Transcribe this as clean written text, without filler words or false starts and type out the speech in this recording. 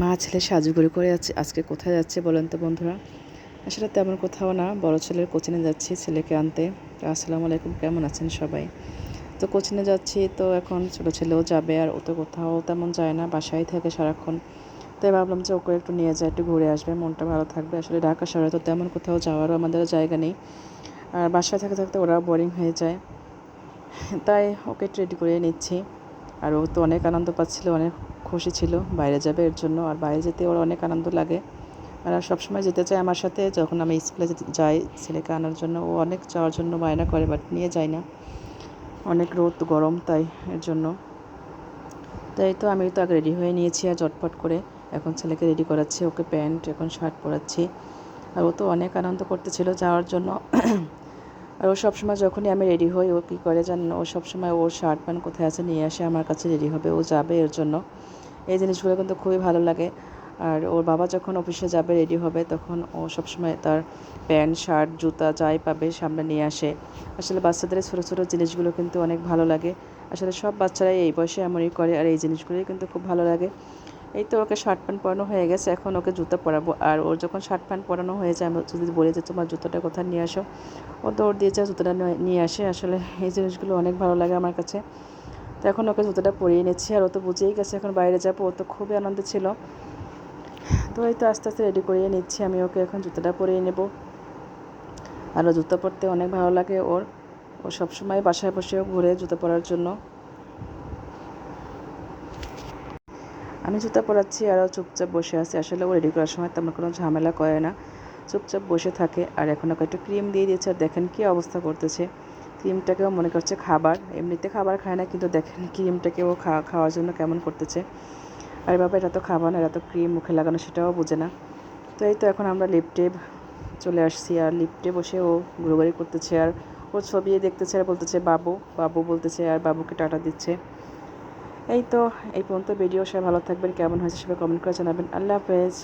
মা ছেলে সাজুগুজু করে যাচ্ছে। আজকে কোথায় যাচ্ছে বলেন তো বন্ধুরা? আসলে তেমন কোথাও না, বড় ছেলের কোচিংয়ে যাচ্ছি ছেলেকে আনতে। তো আসসালামু আলাইকুম, কেমন আছেন সবাই? তো কোচিংয়ে যাচ্ছি, তো এখন ছোটো ছেলেও যাবে, আর ও তো কোথাও তেমন যায় না, বাসায় থাকে সারাক্ষণ। তাই ভাবলাম যে ওকে একটু নিয়ে যায়, একটু ঘুরে আসবে, মনটা ভালো থাকবে। আসলে ঢাকা শহরে তো তেমন কোথাও যাওয়ারও আমাদের জায়গা নেই, আর বাসায় থাকতে থাকতে ওরাও বোরিং হয়ে যায়। তাই ওকে একটু রেডি করে নিচ্ছি। আর ও তো অনেক আনন্দ পাচ্ছিল, অনেক খুশি ছিল বাইরে যাবে এর জন্য। আর বাইরে যেতে ওর অনেক আনন্দ লাগে, আর সবসময় যেতে চায় আমার সাথে। যখন আমি স্কুলে যাই ছেলেকে আনার জন্য, ও অনেক যাওয়ার জন্য বায়না করে, বাট নিয়ে যায় না, অনেক রোদ গরম তাই এর জন্য। তাই তো আমি তো আগে রেডি হয়ে নিয়েছি আর ঝটপট করে এখন ছেলেকে রেডি করাচ্ছি, ওকে প্যান্ট এখন শার্ট পরাচ্ছি। আর ও তো অনেক আনন্দ করতেছিল যাওয়ার জন্য। আর ও সবসময় যখনই আমি রেডি হই, ও কী করে জানেন, ও সবসময় ওর শার্ট প্যান্ট কোথায় আছে নিয়ে আসে, আমার কাছে রেডি হবে, ও যাবে এর জন্য। এই জিনিসগুলো কিন্তু খুবই ভালো লাগে। আর ওর বাবা যখন অফিসে যাবে রেডি হবে, তখন ও সবসময় তার প্যান্ট শার্ট জুতা যাই পাবে সামনে নিয়ে আসে। আসলে বাচ্চাদের ছোটো ছোটো জিনিসগুলো কিন্তু অনেক ভালো লাগে। আসলে সব বাচ্চারাই এই বয়সে এমনই করে, আর এই জিনিসগুলোই কিন্তু খুব ভালো লাগে। এই তো ওকে শার্ট প্যান্ট পরানো হয়ে গেছে, এখন ওকে জুতো পরাবো। আর ওর যখন শার্ট প্যান্ট পরানো হয়ে যায়, আমি যদি বলি যে তোমার জুতোটা কোথায় নিয়ে আসো, ও দৌড় দিয়ে যায় জুতোটা নিয়ে আসে। আসলে এই জিনিসগুলো অনেক ভালো লাগে আমার কাছে। তো এখন ওকে জুতোটা পরিয়ে নিচ্ছি, আর ও তো বুঝেই গেছে এখন বাইরে যাবো, ও তো খুবই আনন্দ ছিল। তো এই তো আস্তে আস্তে রেডি করিয়ে নিচ্ছি আমি ওকে, এখন জুতোটা পরিয়ে নেব। আর ও জুতো পরতে অনেক ভালো লাগে ওর। ও সবসময় বাসায় বসেও ঘুরে জুতো পরার জন্য। আমি জুতো পরাচ্ছি আর ও চুপচাপ বসে আছে। আসলে ও রেডি করার সময় তেমন কোনো ঝামেলা করে না, চুপচাপ বসে থাকে। আর এখন ওকে একটু ক্রিম দিয়ে দিয়েছে, আর দেখেন কী অবস্থা করতেছে। ক্রিমটাকেও মনে করছে খাবার, এমনিতে খাবার খায় না, কিন্তু দেখেন ক্রিমটাকেও খাওয়ার জন্য কেমন করতেছে। আর বাবা এটা তো খাবার না, এটা তো ক্রিম মুখে লাগানো, সেটাও বোঝে না। তো এই তো এখন আমরা লিফটে চলে আসছি, আর লিফটে বসে ও ঘোরাঘুরি করতেছে, আর ও ছবি দেখতেছে আর বলতেছে বাবু বাবু বলতেছে, আর বাবুকে টাটা দিচ্ছে। এই তো এই পর্যন্ত ভিডিও। সবাই ভালো থাকবেন, কেমন হয়েছে সবাই কমেন্ট করে জানাবেন। আল্লাহ হাফেজ।